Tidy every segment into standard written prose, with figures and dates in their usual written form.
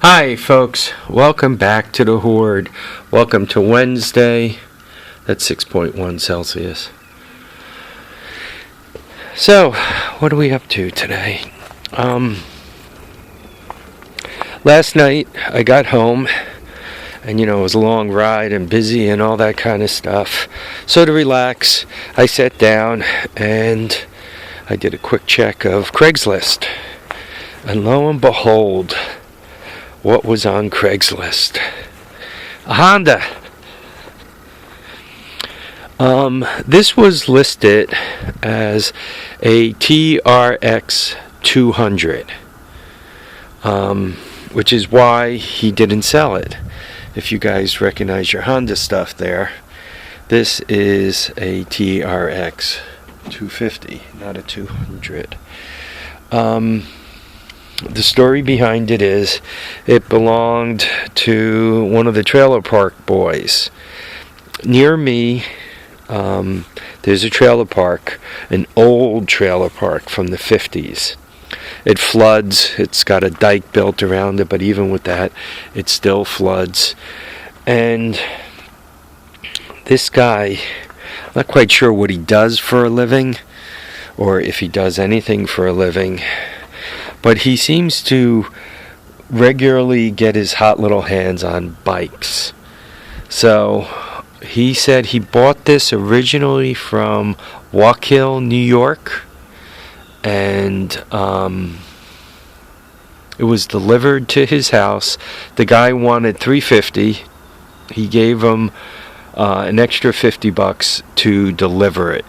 Hi folks, welcome back to the Hoard. Welcome to Wednesday. That's 6.1 Celsius. So, what are we up to today? Last night I got home and it was a long ride and busy and all that kind of stuff. So to relax, I sat down and I did a quick check of Craigslist. And lo and behold, what was on Craigslist? A Honda. This was listed as a TRX250, which is why he didn't sell it. If you guys recognize your Honda stuff there, this is a TRX250, not a 200. The story behind it is it belonged to one of the trailer park boys. Near me, there's a trailer park, an old trailer park from the 50s. It floods. It's got a dike built around it, but even with that, it still floods. And this guy, I'm not quite sure what he does for a living, or if he does anything for a living, but he seems to regularly get his hot little hands on bikes. So he said he bought this originally from Waukegan, New York, and it was delivered to his house. The guy wanted $350. He gave him an extra $50 to deliver it.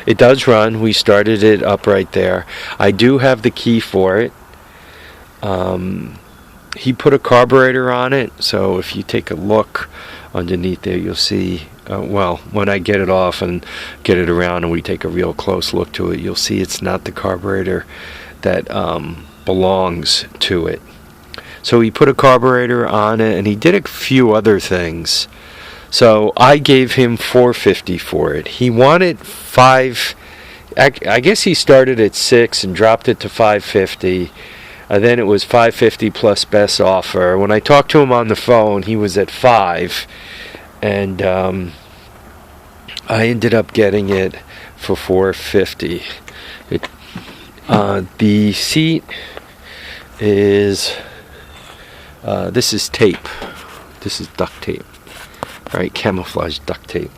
It does run. We started it up right there. I do have the key for it. He put a carburetor on it, so if you take a look underneath there, you'll see, when I get it off and get it around and we take a real close look to it, you'll see it's not the carburetor that belongs to it. So he put a carburetor on it, and he did a few other things. So I gave him $450 for it. He wanted $5. I guess he started at $6 and dropped it to $550. Then it was $550 plus best offer. When I talked to him on the phone, he was at $5, and I ended up getting it for $450. The seat is this is tape. This is duct tape. Right, camouflage duct tape.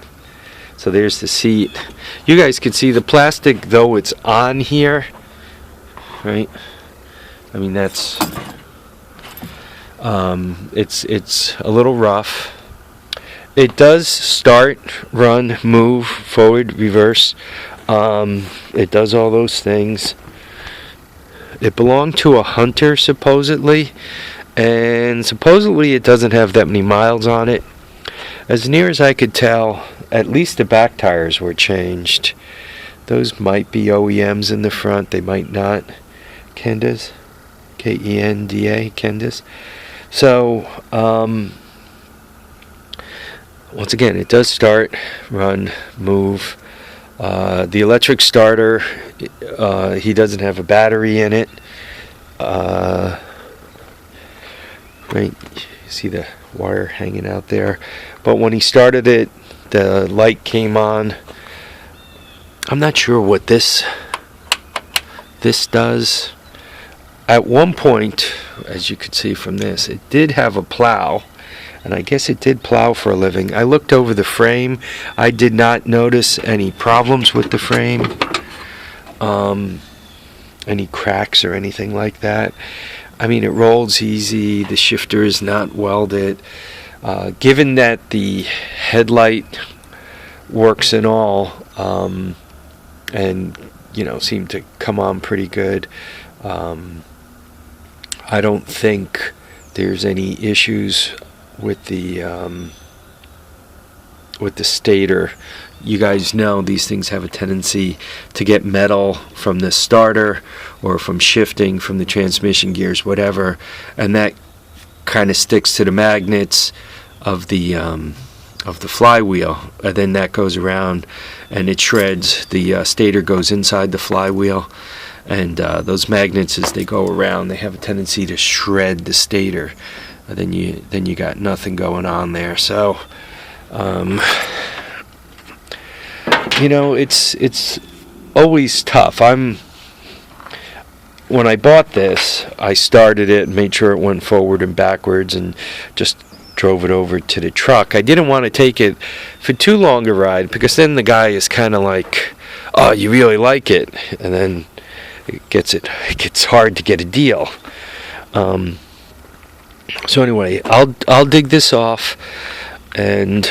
So there's the seat. You guys can see the plastic, though it's on here, right? I mean, that's it's a little rough. It does start, run, move, forward, reverse. It does all those things. It belonged to a hunter, supposedly, and supposedly it doesn't have that many miles on it. As near as I could tell, at least the back tires were changed. Those might be OEMs in the front. They might not. Kendas. Kenda. Kendas. So, once again, it does start, run, move. The electric starter, he doesn't have a battery in it. Right, you see the wire hanging out there. But when he started it, the light came on. I'm not sure what this does. At one point, as you could see from this, it did have a plow, and I guess it did plow for a living. I looked over the frame. I did not notice any problems with the frame, any cracks or anything like that. I mean, it rolls easy. The shifter is not welded. Given that the headlight works and all, and seemed to come on pretty good, I don't think there's any issues with the stator. You guys know these things have a tendency to get metal from the starter or from shifting from the transmission gears, whatever, and that kind of sticks to the magnets of the flywheel, and then that goes around and it shreds. The stator goes inside the flywheel, And those magnets, as they go around, they have a tendency to shred the stator. Then you got nothing going on there. So, it's always tough. When I bought this, I started it and made sure it went forward and backwards, and just drove it over to the truck. I didn't want to take it for too long a ride, because then the guy is kind of like, "Oh, you really like it," and then it gets hard to get a deal. So anyway, I'll dig this off, and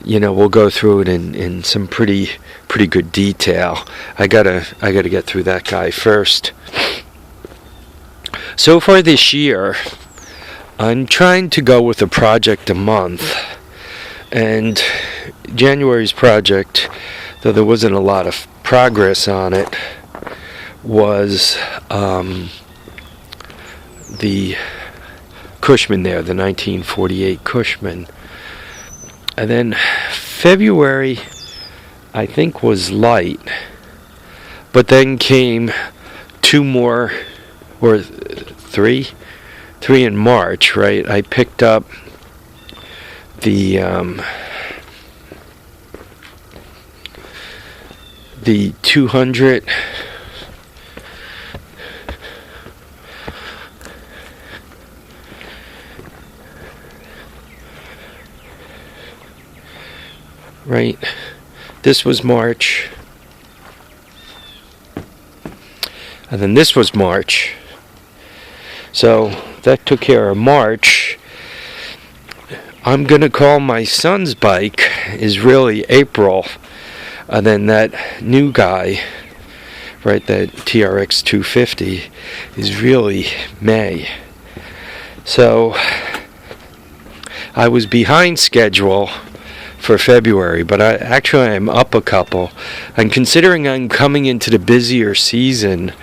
we'll go through it in some pretty good detail. I gotta get through that guy first. So far this year, I'm trying to go with a project a month, and January's project, though there wasn't a lot of progress on it, was the Cushman there, the 1948 Cushman. And then February, I think, was light, but then came two more, or three in March, right? I picked up the 200 right. This was March, and then this was March. So that took care of March. I'm gonna call my son's bike is really April, and then that new guy, right, that TRX250, is really May. So I was behind schedule for February, but I'm up a couple. And considering I'm coming into the busier season,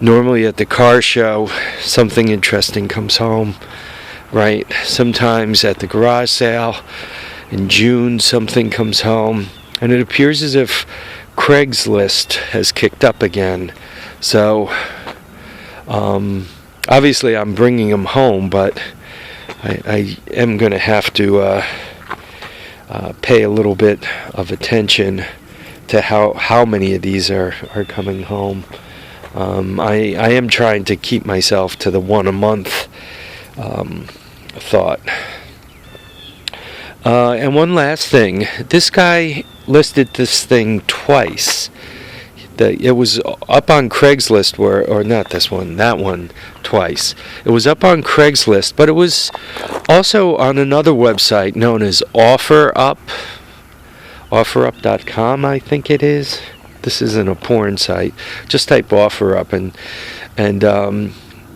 normally at the car show, something interesting comes home, right? Sometimes at the garage sale in June, something comes home. And it appears as if Craigslist has kicked up again. So, obviously I'm bringing them home, but I am going to have to pay a little bit of attention to how many of these are coming home. I am trying to keep myself to the one a month thought. And one last thing, this guy listed this thing twice. It was up on Craigslist, or not this one, that one twice. It was up on Craigslist, but it was also on another website known as OfferUp, OfferUp.com, I think it is. This isn't a porn site. Just type OfferUp, and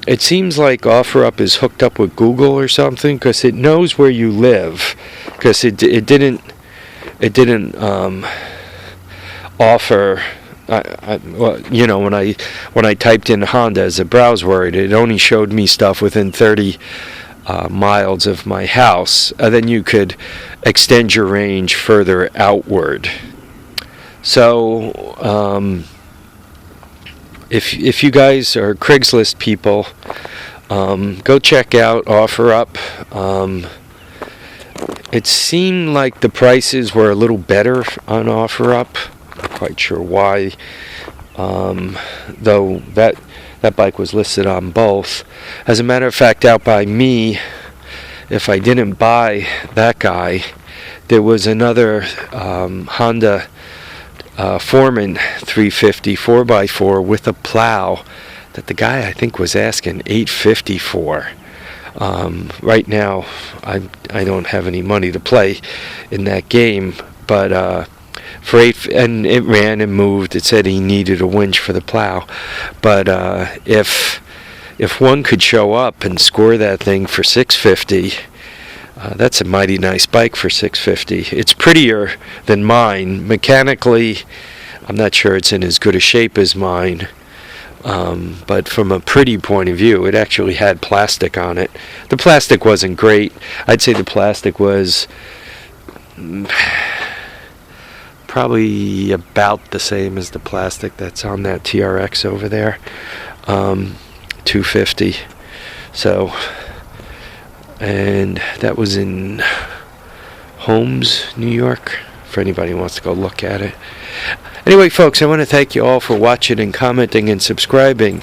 it seems like OfferUp is hooked up with Google or something, because it knows where you live, because it didn't offer. When I typed in Honda as a browse word, it only showed me stuff within 30 miles of my house. Then you could extend your range further outward. So, if you guys are Craigslist people, go check out OfferUp. It seemed like the prices were a little better on OfferUp. Not quite sure why, though that bike was listed on both. As a matter of fact, out by me, if I didn't buy that guy, there was another Honda Foreman 350 4x4 with a plow that the guy, I think, was asking $850 for. Right now, I don't have any money to play in that game, but for and it ran and moved. It said he needed a winch for the plow, but if one could show up and score that thing for $650, that's a mighty nice bike for $650. It's prettier than mine. Mechanically, I'm not sure it's in as good a shape as mine, but from a pretty point of view, it actually had plastic on it. The plastic wasn't great. I'd say the plastic was probably about the same as the plastic that's on that TRX over there, 250. So, and that was in Holmes, New York, for anybody who wants to go look at it. Anyway, folks, I want to thank you all for watching and commenting and subscribing.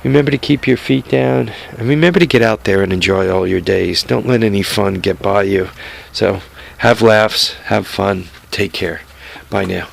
Remember to keep your feet down, and remember to get out there and enjoy all your days. Don't let any fun get by you. So have laughs, have fun, take care. Bye now.